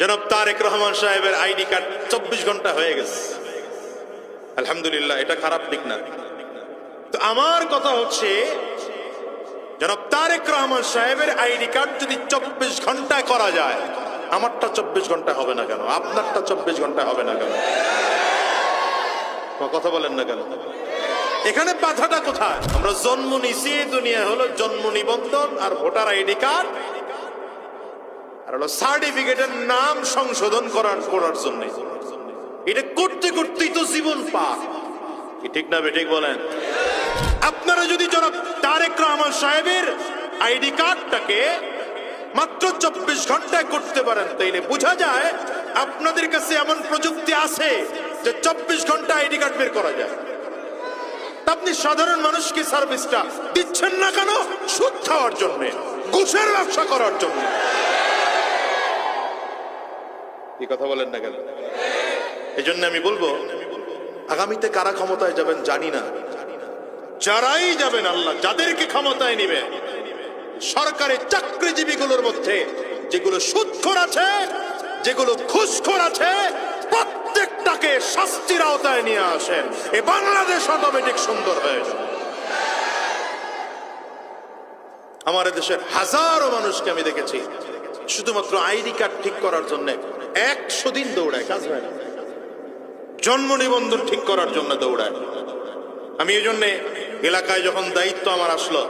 জনাব তারেক রহমান সাহেবের ID card 24 ঘন্টা হয়ে গেছে। আলহামদুলিল্লাহ, এটা খারাপ দিক না। তো আমার কথা হচ্ছে, জনাব তারেক রহমান সাহেবের আইডি কার্ড যদি 24 ঘন্টায় করা যায়, আমারটা 24 ঘন্টা হবে না কেন? আপনারটা 24 ঘন্টা হবে না কেন? কথা বলেন না কেন? এখানে বাধাটা কোথায়? আমরা জন্ম নিছি, দুনিয়া হলো জন্ম নিবন্ধন আর ভোটার আইডি কার্ড আর হলো সার্টিফিকেটের নাম সংশোধন করার জন্য। এটা করতে করতেই তো জীবন পার। কি ঠিক না বেঠিক বলেন? আপনারা যদি জনাব তারেক রহমান সাহেবের আইডি কার্ডটাকে মাত্র 24 ঘন্টায় করতে পারেন, তাইলে বোঝা যায় আপনাদের কাছে এমন প্রযুক্তি আছে যে 24 ঘন্টা আইডি কার্ড বের করা যায়। আপনি সাধারণ মানুষকে সার্ভিসটা দিচ্ছেন না কেন? সুদ খাওয়ার জন্য, ঘুষের ব্যবসা করার জন্য। এই কথা বলেন না কেন? এই জন্য আমি বলবো, আগামীতে কারা ক্ষমতায় যাবেন জানি না, যারাই যাবেন, আল্লাহ যাদেরকে ক্ষমতায় নিবে, সরকারি চাকরিজীবীগুলোর মধ্যে যেগুলো সুদখোর আছে, যেগুলো ঘুষখোর আছে, প্রত্যেকটাকে শাস্তির আওতায় নিয়ে আসেন। এই বাংলাদেশ অটোমেটিক সুন্দর হয়ে যাবে। আমার দেশের হাজারো মানুষকে আমি দেখেছি শুধুমাত্র আইডি কার্ড ঠিক করার জন্য 100 দিন দৌড়ায়, কাজ হয় না। জন্ম নিবন্ধন ঠিক করার জন্য দৌড়ায়। আমি এই জন্য এলাকায় যখন দায়িত্ব আমার আসলো,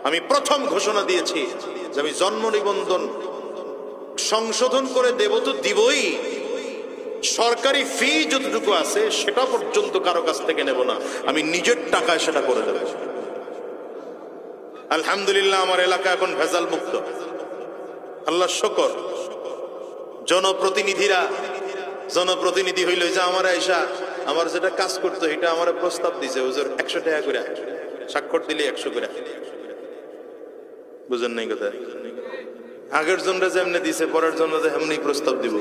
আমি প্রথম ঘোষণা দিয়েছি যে আমি জন্ম নিবন্ধন সংশোধন করে দেব তো দিবই, সরকারি ফি যতটুকু আছে সেটা পর্যন্ত কারো কাছ থেকে নেব না, আমি নিজের টাকায় সেটা করে দেব। আলহামদুলিল্লাহ, আমার এলাকা এখন ভেজাল মুক্ত, আল্লাহ শুকর। জনপ্রতিনিধি হইল যে আমার আয়সা আমার যেটা কাজ করতো এটা আমার প্রস্তাব দিছে, হুজুর 100 টাকা করে, স্বাক্ষর দিলে 100 করে। বুঝেন নাই কথা? আগের জন্য যেমনি দিছে, পরের জন্য যে এমনি প্রস্তাব দিব।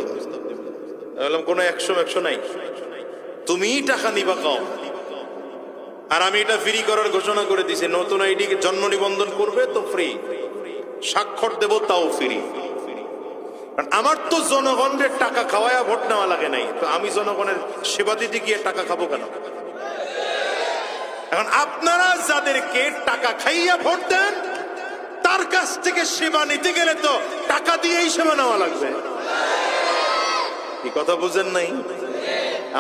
বললাম কোনো 100 নাই, তুমি টাকা নিবা কম। আর আমি এটা ফ্রি করার ঘোষণা করে দিছি, নতুন আইডি জন্ম নিবন্ধন করবে তো ফ্রি, স্বাক্ষর দেব তাও ফ্রি। আমার তো জনগণের টাকা খাওয়ায়া ভোট নেওয়া লাগে নাই, তো আমি জনগণের সেবা দিতে গিয়ে টাকা খাবো কেন? এখন আপনারা যাদেরকে টাকা খাইয়া ভোট দেন, তার কাছ থেকে সেবা নিতে গেলে তো টাকা দিয়েই সেবা নেওয়া লাগবে। এই কথা বুঝেন নাই?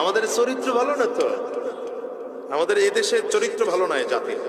আমাদের চরিত্র ভালো না তো, আমাদের এই দেশের চরিত্র ভালো নয় জাতির।